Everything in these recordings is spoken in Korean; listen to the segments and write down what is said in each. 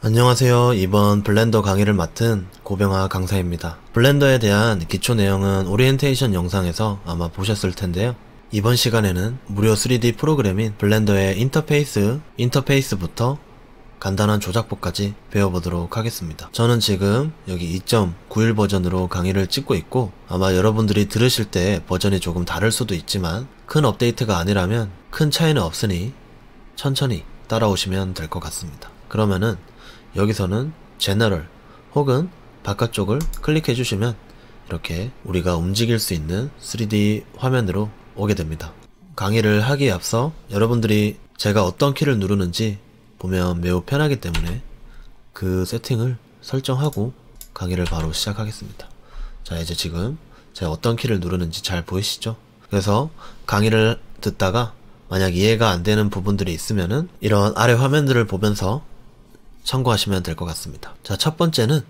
안녕하세요. 이번 블렌더 강의를 맡은 고병하 강사입니다. 블렌더에 대한 기초 내용은 오리엔테이션 영상에서 아마 보셨을 텐데요. 이번 시간에는 무료 3D 프로그램인 블렌더의 인터페이스부터 간단한 조작법까지 배워보도록 하겠습니다. 저는 지금 여기 2.91 버전으로 강의를 찍고 있고, 아마 여러분들이 들으실 때 버전이 조금 다를 수도 있지만 큰 업데이트가 아니라면 큰 차이는 없으니 천천히 따라오시면 될 것 같습니다. 그러면은 여기서는 제너럴 혹은 바깥쪽을 클릭해 주시면 이렇게 우리가 움직일 수 있는 3D 화면으로 오게 됩니다. 강의를 하기에 앞서 여러분들이 제가 어떤 키를 누르는지 보면 매우 편하기 때문에 그 세팅을 설정하고 강의를 바로 시작하겠습니다. 자, 이제 지금 제가 어떤 키를 누르는지 잘 보이시죠? 그래서 강의를 듣다가 만약 이해가 안 되는 부분들이 있으면은 이런 아래 화면들을 보면서 참고하시면 될 것 같습니다. 자, 첫 번째는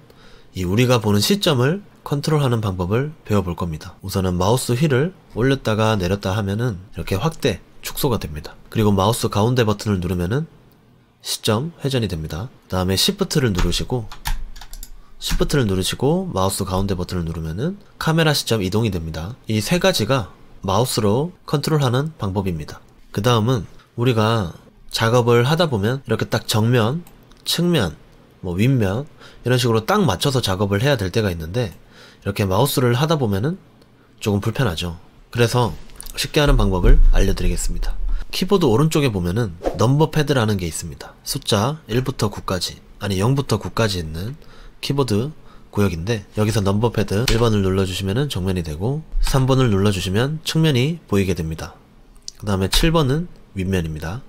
이 우리가 보는 시점을 컨트롤하는 방법을 배워볼 겁니다. 우선은 마우스 휠을 올렸다가 내렸다 하면은 이렇게 확대, 축소가 됩니다. 그리고 마우스 가운데 버튼을 누르면은 시점 회전이 됩니다. 그 다음에 Shift를 누르시고 마우스 가운데 버튼을 누르면은 카메라 시점 이동이 됩니다. 이 세 가지가 마우스로 컨트롤하는 방법입니다. 그 다음은 우리가 작업을 하다 보면 이렇게 딱 정면, 측면, 윗면 이런 식으로 딱 맞춰서 작업을 해야 될 때가 있는데 이렇게 마우스를 하다 보면은 조금 불편하죠. 그래서 쉽게 하는 방법을 알려드리겠습니다. 키보드 오른쪽에 보면은 넘버 패드라는 게 있습니다. 숫자 1부터 9까지, 아니 0부터 9까지 있는 키보드 구역인데, 여기서 넘버 패드 1번을 눌러주시면은 정면이 되고 3번을 눌러주시면 측면이 보이게 됩니다. 그 다음에 7번은 윗면입니다.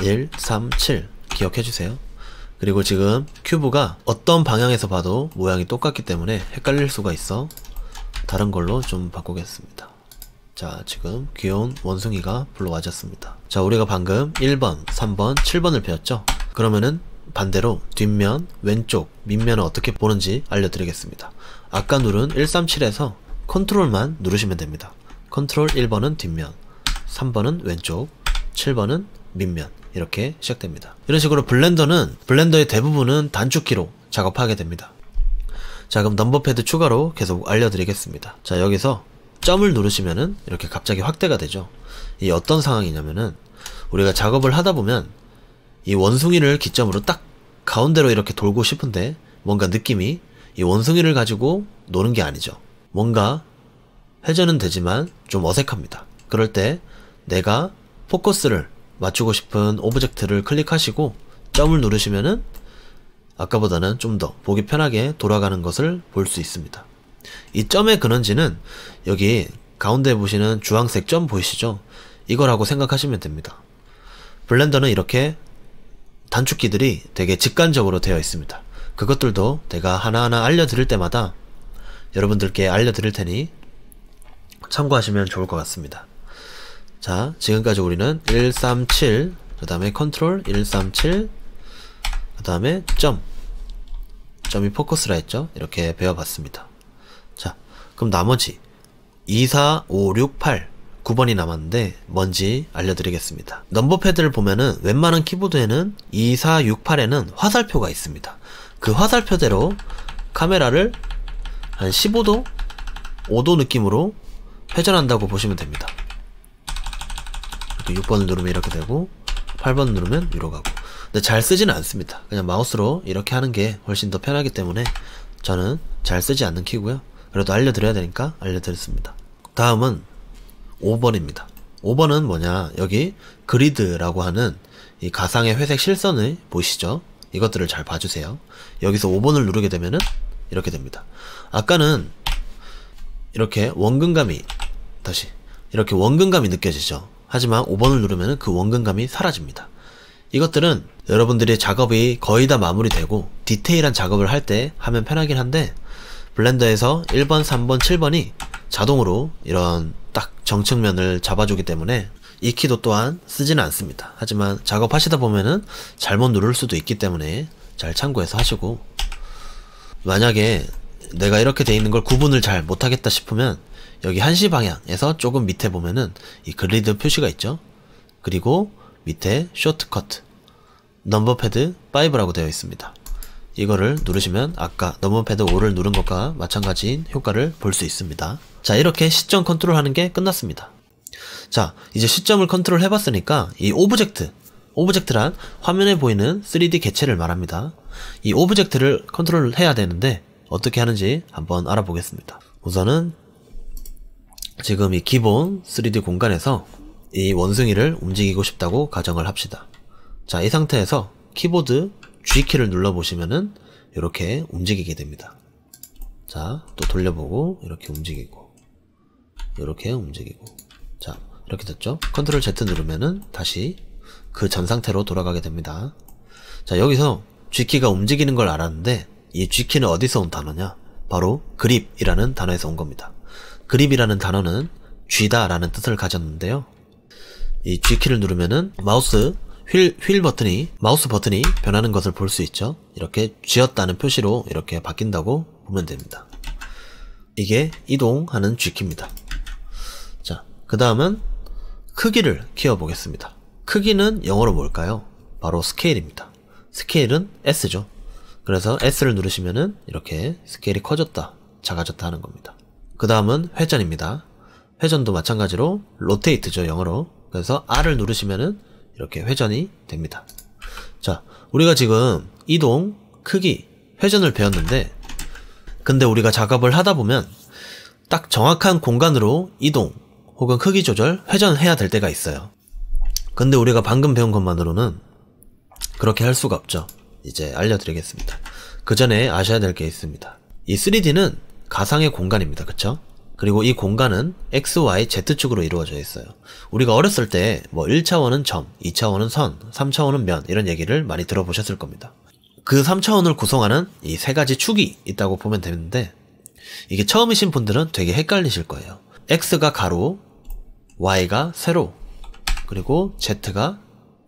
1, 3, 7 기억해주세요. 그리고 지금 큐브가 어떤 방향에서 봐도 모양이 똑같기 때문에 헷갈릴 수가 있어 다른 걸로 좀 바꾸겠습니다. 자, 지금 귀여운 원숭이가 불러와졌습니다. 자, 우리가 방금 1번, 3번, 7번을 배웠죠? 그러면은 반대로 뒷면, 왼쪽, 밑면을 어떻게 보는지 알려드리겠습니다. 아까 누른 137에서 컨트롤만 누르시면 됩니다. 컨트롤 1번은 뒷면, 3번은 왼쪽, 7번은 밑면, 이렇게 시작됩니다. 이런 식으로 블렌더의 대부분은 단축키로 작업하게 됩니다. 자, 그럼 넘버 패드 추가로 계속 알려드리겠습니다. 자, 여기서 점을 누르시면은 이렇게 갑자기 확대가 되죠. 이 어떤 상황이냐면은 우리가 작업을 하다 보면 이 원숭이를 기점으로 딱 가운데로 이렇게 돌고 싶은데 뭔가 느낌이 이 원숭이를 가지고 노는 게 아니죠. 뭔가 회전은 되지만 좀 어색합니다. 그럴 때 내가 포커스를 맞추고 싶은 오브젝트를 클릭하시고 점을 누르시면은 아까보다는 좀 더 보기 편하게 돌아가는 것을 볼 수 있습니다. 이 점의 근원지는 여기 가운데 보시는 주황색 점 보이시죠? 이거라고 생각하시면 됩니다. 블렌더는 이렇게 단축키들이 되게 직관적으로 되어 있습니다. 그것들도 내가 하나하나 알려드릴 때마다 여러분들께 알려드릴 테니 참고하시면 좋을 것 같습니다. 자, 지금까지 우리는 137, 그 다음에 컨트롤 137, 그 다음에 점이 포커스라 했죠? 이렇게 배워봤습니다. 자, 그럼 나머지 2, 4, 5, 6, 8, 9번이 남았는데 뭔지 알려드리겠습니다. 넘버 패드를 보면은 웬만한 키보드에는 2, 4, 6, 8에는 화살표가 있습니다. 그 화살표대로 카메라를 한 15도, 5도 느낌으로 회전한다고 보시면 됩니다. 6번을 누르면 이렇게 되고 8번 누르면 위로 가고. 근데 잘 쓰지는 않습니다. 그냥 마우스로 이렇게 하는 게 훨씬 더 편하기 때문에 저는 잘 쓰지 않는 키고요. 그래도 알려드려야 되니까 알려드렸습니다. 다음은 5번입니다. 5번은 뭐냐, 여기 그리드라고 하는 이 가상의 회색 실선을 보이시죠? 이것들을 잘 봐주세요. 여기서 5번을 누르게 되면은 이렇게 됩니다. 아까는 이렇게 원근감이 느껴지죠? 하지만 5번을 누르면 그 원근감이 사라집니다. 이것들은 여러분들이 작업이 거의 다 마무리되고 디테일한 작업을 할 때 하면 편하긴 한데, 블렌더에서 1번, 3번, 7번이 자동으로 이런 딱 정측면을 잡아주기 때문에 이 키도 또한 쓰지는 않습니다. 하지만 작업하시다 보면은 잘못 누를 수도 있기 때문에 잘 참고해서 하시고, 만약에 내가 이렇게 돼 있는 걸 구분을 잘 못하겠다 싶으면 여기 1시 방향에서 조금 밑에 보면은 이 그리드 표시가 있죠. 그리고 밑에 쇼트커트 넘버패드 5라고 되어 있습니다. 이거를 누르시면 아까 넘버패드 5를 누른 것과 마찬가지인 효과를 볼 수 있습니다. 자, 이렇게 시점 컨트롤 하는 게 끝났습니다. 자, 이제 시점을 컨트롤 해봤으니까 이 오브젝트란 화면에 보이는 3D 개체를 말합니다. 이 오브젝트를 컨트롤 해야 되는데 어떻게 하는지 한번 알아보겠습니다. 우선은 지금 이 기본 3D 공간에서 이 원숭이를 움직이고 싶다고 가정을 합시다. 자, 이 상태에서 키보드 G키를 눌러보시면은 이렇게 움직이게 됩니다. 자, 또 돌려보고 이렇게 움직이고 이렇게 움직이고, 자, 이렇게 됐죠? 컨트롤 Z 누르면은 다시 그 전 상태로 돌아가게 됩니다. 자, 여기서 G키가 움직이는 걸 알았는데 이 G키는 어디서 온 단어냐? 바로 그립이라는 단어에서 온 겁니다. 그립이라는 단어는 쥐다 라는 뜻을 가졌는데요. 이 G키를 누르면은 마우스 버튼이 변하는 것을 볼 수 있죠. 이렇게 쥐었다는 표시로 이렇게 바뀐다고 보면 됩니다. 이게 이동하는 G키입니다. 자, 그 다음은 크기를 키워보겠습니다. 크기는 영어로 뭘까요? 바로 스케일입니다. 스케일은 S죠. 그래서 S를 누르시면은 이렇게 스케일이 커졌다, 작아졌다 하는 겁니다. 그 다음은 회전입니다. 회전도 마찬가지로 로테이트죠, 영어로. 그래서 R을 누르시면은 이렇게 회전이 됩니다. 자, 우리가 지금 이동, 크기, 회전을 배웠는데, 근데 우리가 작업을 하다 보면 딱 정확한 공간으로 이동 혹은 크기 조절, 회전해야 될 때가 있어요. 근데 우리가 방금 배운 것만으로는 그렇게 할 수가 없죠. 이제 알려드리겠습니다. 그 전에 아셔야 될 게 있습니다. 이 3D는 가상의 공간입니다. 그쵸? 그리고 이 공간은 X, Y, Z축으로 이루어져 있어요. 우리가 어렸을 때 뭐 1차원은 점, 2차원은 선, 3차원은 면, 이런 얘기를 많이 들어보셨을 겁니다. 그 3차원을 구성하는 이 세 가지 축이 있다고 보면 되는데, 이게 처음이신 분들은 되게 헷갈리실 거예요. X가 가로, Y가 세로, 그리고 Z가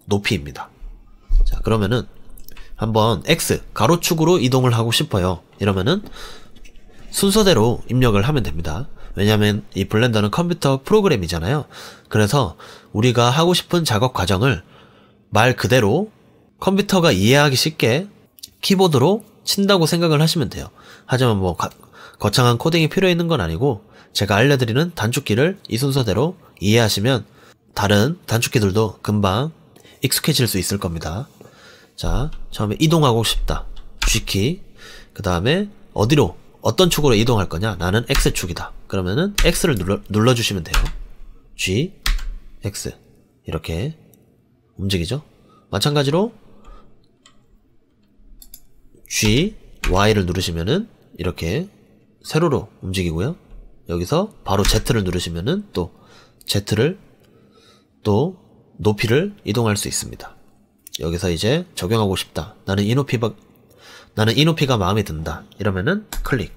높이입니다. 자, 그러면은 한번 X, 가로축으로 이동을 하고 싶어요. 이러면은 순서대로 입력을 하면 됩니다. 왜냐면 이 블렌더는 컴퓨터 프로그램이잖아요. 그래서 우리가 하고 싶은 작업 과정을 말 그대로 컴퓨터가 이해하기 쉽게 키보드로 친다고 생각을 하시면 돼요. 하지만 뭐 거창한 코딩이 필요 있는 건 아니고, 제가 알려드리는 단축키를 이 순서대로 이해하시면 다른 단축키들도 금방 익숙해질 수 있을 겁니다. 자, 처음에 이동하고 싶다, G키. 그 다음에 어디로, 어떤 축으로 이동할 거냐? 나는 X축이다. 그러면은 X를 눌러주시면 돼요. G, X. 이렇게 움직이죠? 마찬가지로 G, Y를 누르시면은 이렇게 세로로 움직이고요. 여기서 바로 Z를 누르시면은 또 Z를 또 높이를 이동할 수 있습니다. 여기서 이제 적용하고 싶다. 나는 이 높이가 마음에 든다. 이러면은 클릭.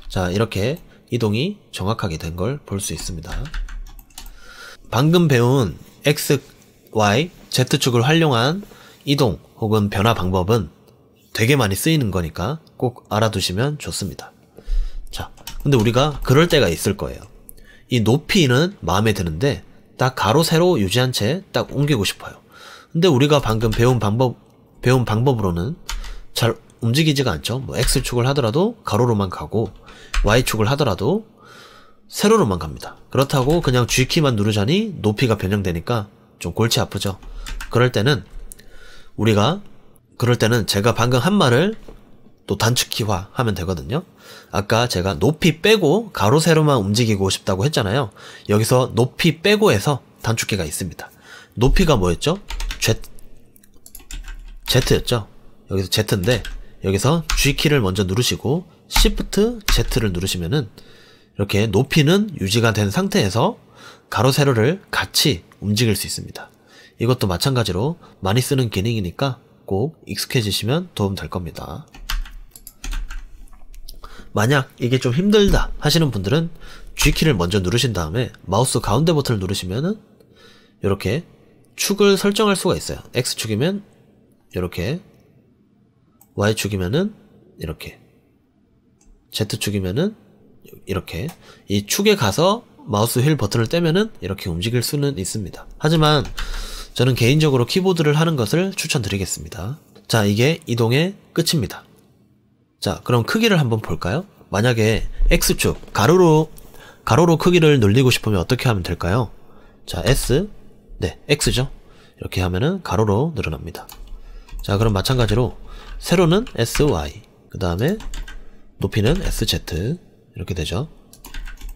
자, 이렇게 이동이 정확하게 된 걸 볼 수 있습니다. 방금 배운 X, Y, Z축을 활용한 이동 혹은 변화 방법은 되게 많이 쓰이는 거니까 꼭 알아두시면 좋습니다. 자, 근데 우리가 그럴 때가 있을 거예요. 이 높이는 마음에 드는데 딱 가로 세로 유지한 채 딱 옮기고 싶어요. 근데 우리가 방금 배운 방법으로는 잘 움직이지가 않죠. 뭐 X축을 하더라도 가로로만 가고 Y축을 하더라도 세로로만 갑니다. 그렇다고 그냥 G키만 누르자니 높이가 변형되니까 좀 골치 아프죠. 그럴 때는 제가 방금 한 말을 또 단축키화 하면 되거든요. 아까 제가 높이 빼고 가로 세로만 움직이고 싶다고 했잖아요. 여기서 높이 빼고에서 단축키가 있습니다. 높이가 뭐였죠? Z였죠. 여기서 Z인데 여기서 G키를 먼저 누르시고 Shift Z를 누르시면은 이렇게 높이는 유지가 된 상태에서 가로 세로를 같이 움직일 수 있습니다. 이것도 마찬가지로 많이 쓰는 기능이니까 꼭 익숙해지시면 도움 될 겁니다. 만약 이게 좀 힘들다 하시는 분들은 G키를 먼저 누르신 다음에 마우스 가운데 버튼을 누르시면은 이렇게 축을 설정할 수가 있어요. X축이면 이렇게, Y축이면은 이렇게, Z축이면은 이렇게, 이 축에 가서 마우스 휠 버튼을 떼면은 이렇게 움직일 수는 있습니다. 하지만 저는 개인적으로 키보드를 하는 것을 추천드리겠습니다. 자, 이게 이동의 끝입니다. 자, 그럼 크기를 한번 볼까요? 만약에 X축, 가로로 크기를 늘리고 싶으면 어떻게 하면 될까요? 자, S, 네, X죠. 이렇게 하면은 가로로 늘어납니다. 자, 그럼 마찬가지로 세로는 SY, 그 다음에 높이는 SZ, 이렇게 되죠.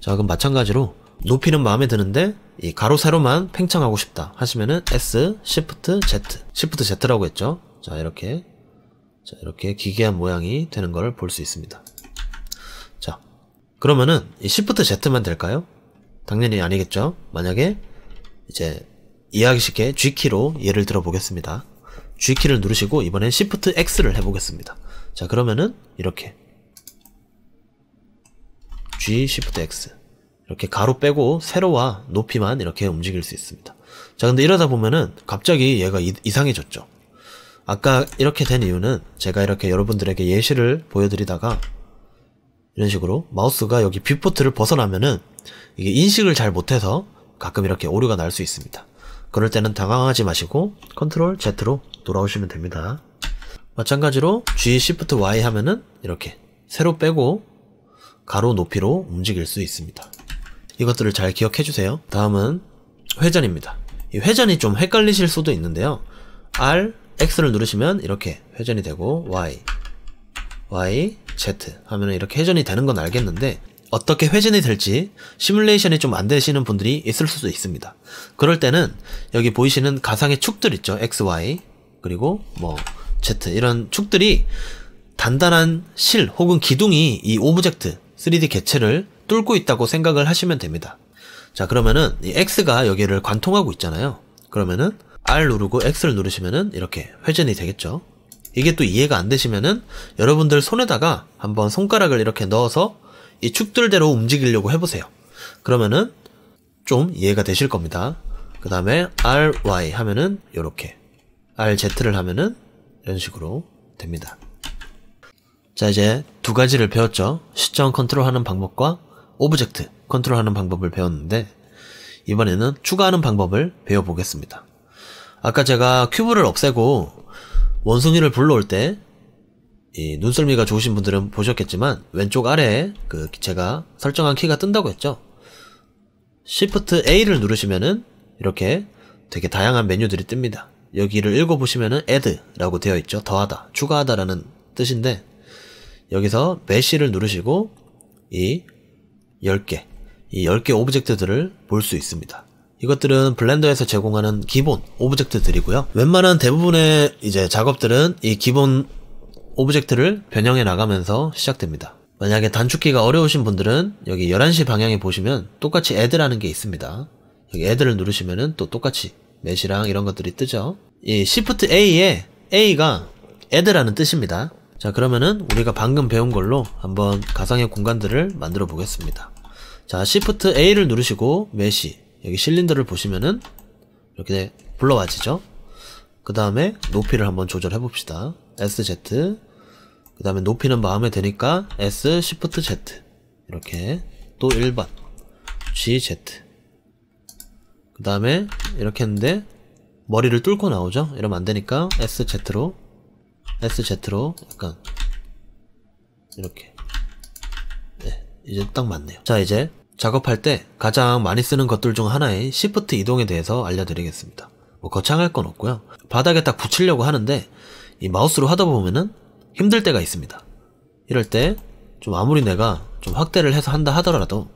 자, 그럼 마찬가지로 높이는 마음에 드는데 이 가로 세로만 팽창하고 싶다 하시면은 S, Shift Z, Shift Z라고 했죠. 자, 이렇게 기괴한 모양이 되는 걸 볼 수 있습니다. 자, 그러면은 이 Shift Z만 될까요? 당연히 아니겠죠. 만약에 이제 이해하기 쉽게 G키로 예를 들어 보겠습니다. G키를 누르시고 이번엔 Shift X를 해보겠습니다. 자, 그러면은 이렇게 G, Shift X, 이렇게 가로 빼고 세로와 높이만 이렇게 움직일 수 있습니다. 자, 근데 이러다 보면은 갑자기 얘가 이상해졌죠. 아까 이렇게 된 이유는 제가 이렇게 여러분들에게 예시를 보여드리다가 이런 식으로 마우스가 여기 뷰포트를 벗어나면은 이게 인식을 잘 못해서 가끔 이렇게 오류가 날 수 있습니다. 그럴 때는 당황하지 마시고 컨트롤 Z로 돌아오시면 됩니다. 마찬가지로 G, Shift Y 하면은 이렇게 세로 빼고 가로 높이로 움직일 수 있습니다. 이것들을 잘 기억해 주세요. 다음은 회전입니다. 이 회전이 좀 헷갈리실 수도 있는데요. R, X를 누르시면 이렇게 회전이 되고 Y, Z 하면 이렇게 회전이 되는 건 알겠는데 어떻게 회전이 될지 시뮬레이션이 좀 안 되시는 분들이 있을 수도 있습니다. 그럴 때는 여기 보이시는 가상의 축들 있죠. X, Y 그리고 뭐 Z 이런 축들이 단단한 실 혹은 기둥이 이 오브젝트 3D 개체를 뚫고 있다고 생각을 하시면 됩니다. 자, 그러면은 이 X가 여기를 관통하고 있잖아요. 그러면은 R 누르고 X를 누르시면은 이렇게 회전이 되겠죠. 이게 또 이해가 안 되시면은 여러분들 손에다가 한번 손가락을 이렇게 넣어서 이 축들대로 움직이려고 해보세요. 그러면은 좀 이해가 되실 겁니다. 그 다음에 RY 하면은 요렇게, RZ를 하면은 이런 식으로 됩니다. 자, 이제 두 가지를 배웠죠. 시점 컨트롤하는 방법과 오브젝트 컨트롤하는 방법을 배웠는데 이번에는 추가하는 방법을 배워보겠습니다. 아까 제가 큐브를 없애고 원숭이를 불러올 때 이 눈썰미가 좋으신 분들은 보셨겠지만 왼쪽 아래에 그 제가 설정한 키가 뜬다고 했죠. Shift A를 누르시면은 이렇게 되게 다양한 메뉴들이 뜹니다. 여기를 읽어보시면은 add라고 되어 있죠. 더하다, 추가하다 라는 뜻인데 여기서 mesh를 누르시고 이 10개 오브젝트들을 볼 수 있습니다. 이것들은 블렌더에서 제공하는 기본 오브젝트들이고요. 웬만한 대부분의 이제 작업들은 이 기본 오브젝트를 변형해 나가면서 시작됩니다. 만약에 단축키가 어려우신 분들은 여기 11시 방향에 보시면 똑같이 add라는 게 있습니다. 여기 add를 누르시면은 또 똑같이 mesh랑 이런 것들이 뜨죠. 이 Shift A에 A가 add라는 뜻입니다. 자, 그러면은 우리가 방금 배운 걸로 한번 가상의 공간들을 만들어 보겠습니다. 자, Shift A를 누르시고 mesh, 여기 실린더를 보시면은 이렇게 불러와지죠. 그 다음에 높이를 한번 조절해 봅시다. SZ, 그 다음에 높이는 마음에 드니까 S, Shift Z, 이렇게 또 1번 GZ, 그 다음에 이렇게 했는데 머리를 뚫고 나오죠. 이러면 안 되니까 SZ로 약간 이렇게, 네, 이제 딱 맞네요. 자, 이제 작업할 때 가장 많이 쓰는 것들 중 하나의 Shift 이동에 대해서 알려드리겠습니다. 뭐 거창할 건 없고요. 바닥에 딱 붙이려고 하는데 이 마우스로 하다 보면은 힘들 때가 있습니다. 이럴 때 좀 아무리 내가 좀 확대를 해서 한다 하더라도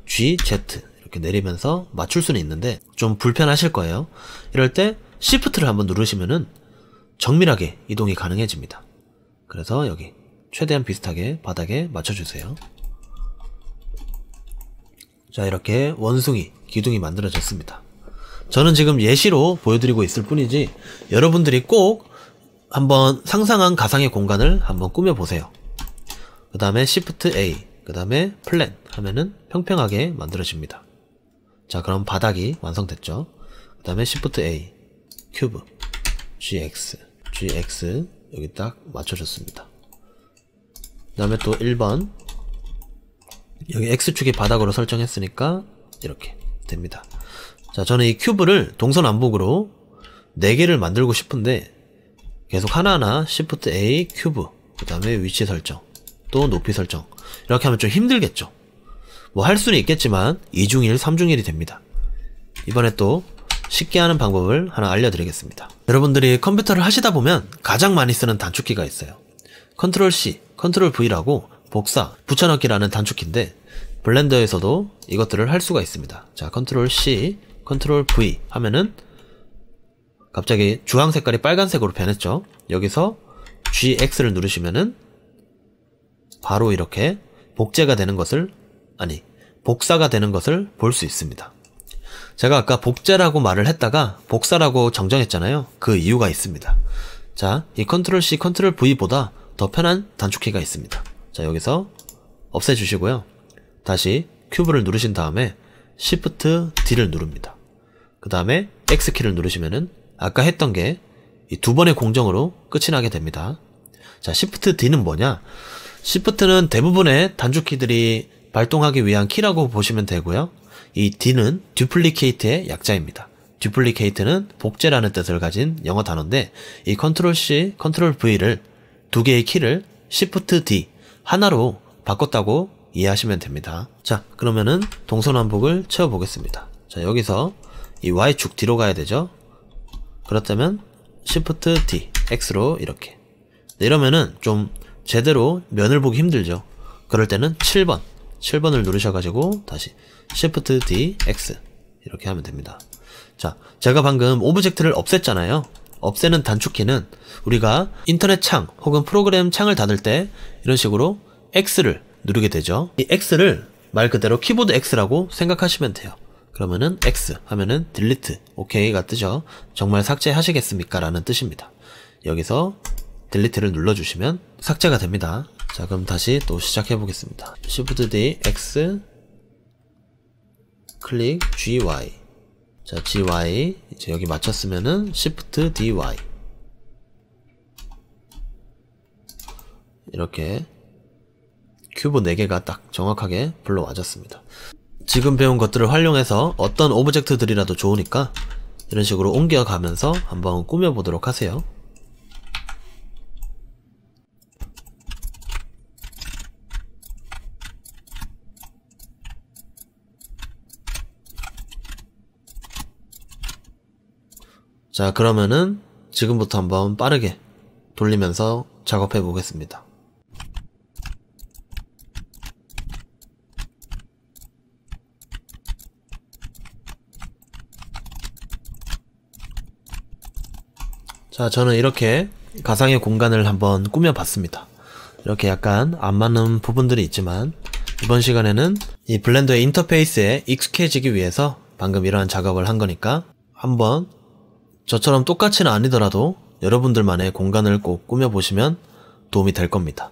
G, Z 이렇게 내리면서 맞출 수는 있는데 좀 불편하실 거예요. 이럴 때 Shift를 한번 누르시면은 정밀하게 이동이 가능해집니다. 그래서 여기 최대한 비슷하게 바닥에 맞춰주세요. 자, 이렇게 원숭이, 기둥이 만들어졌습니다. 저는 지금 예시로 보여드리고 있을 뿐이지 여러분들이 꼭 한번 상상한 가상의 공간을 한번 꾸며보세요. 그 다음에 Shift A, 그 다음에 플랜 하면은 평평하게 만들어집니다. 자, 그럼 바닥이 완성됐죠. 그 다음에 Shift A, 큐브, GX 여기 딱 맞춰줬습니다. 그 다음에 또 1번 여기 X축이 바닥으로 설정했으니까 이렇게 됩니다. 자, 저는 이 큐브를 동서남북으로 4개를 만들고 싶은데 계속 하나하나 Shift A 큐브, 그 다음에 위치 설정, 또 높이 설정, 이렇게 하면 좀 힘들겠죠. 뭐 할 수는 있겠지만 2중1, 3중1이 됩니다. 이번에 또 쉽게 하는 방법을 하나 알려드리겠습니다. 여러분들이 컴퓨터를 하시다 보면 가장 많이 쓰는 단축키가 있어요. Ctrl C, Ctrl V라고 복사, 붙여넣기라는 단축키인데 블렌더에서도 이것들을 할 수가 있습니다. 자, Ctrl C, Ctrl V 하면은 갑자기 주황 색깔이 빨간색으로 변했죠. 여기서 GX를 누르시면은 바로 이렇게 복제가 되는 것을, 아니 복사가 되는 것을 볼 수 있습니다. 제가 아까 복제라고 말을 했다가 복사라고 정정했잖아요. 그 이유가 있습니다. 자, 이 Ctrl C, Ctrl V보다 더 편한 단축키가 있습니다. 자, 여기서 없애주시고요. 다시 큐브를 누르신 다음에 Shift D를 누릅니다. 그 다음에 X키를 누르시면은 아까 했던 게 이 2번의 공정으로 끝이 나게 됩니다. 자, Shift D는 뭐냐? Shift는 대부분의 단축키들이 발동하기 위한 키라고 보시면 되고요. 이 D는 Duplicate의 약자입니다. Duplicate는 복제라는 뜻을 가진 영어 단어인데 이 Ctrl C, Ctrl V를 2개의 키를 Shift D 하나로 바꿨다고 이해하시면 됩니다. 자, 그러면은 동서남북을 채워보겠습니다. 자, 여기서 이 Y축 뒤로 가야 되죠. 그렇다면 Shift D, X로 이렇게. 이러면은 좀 제대로 면을 보기 힘들죠. 그럴 때는 7번을 누르셔가지고 다시 Shift D, X 이렇게 하면 됩니다. 자, 제가 방금 오브젝트를 없앴잖아요. 없애는 단축키는 우리가 인터넷 창 혹은 프로그램 창을 닫을 때 이런 식으로 X를 누르게 되죠. 이 X를 말 그대로 키보드 X라고 생각하시면 돼요. 그러면은 X 하면은 delete, OK가 뜨죠. 정말 삭제하시겠습니까? 라는 뜻입니다. 여기서 delete를 눌러주시면 삭제가 됩니다. 자, 그럼 다시 또 시작해 보겠습니다. Shift D, X, 클릭, GY. 자, GY. 이제 여기 맞췄으면은 Shift DY. 이렇게 큐브 4개가 딱 정확하게 불러와졌습니다. 지금 배운 것들을 활용해서 어떤 오브젝트들이라도 좋으니까 이런 식으로 옮겨가면서 한번 꾸며보도록 하세요. 자, 그러면은 지금부터 한번 빠르게 돌리면서 작업해 보겠습니다. 자, 저는 이렇게 가상의 공간을 한번 꾸며봤습니다. 이렇게 약간 안 맞는 부분들이 있지만 이번 시간에는 이 블렌더의 인터페이스에 익숙해지기 위해서 방금 이러한 작업을 한 거니까 한번 저처럼 똑같이는 아니더라도 여러분들만의 공간을 꼭 꾸며보시면 도움이 될 겁니다.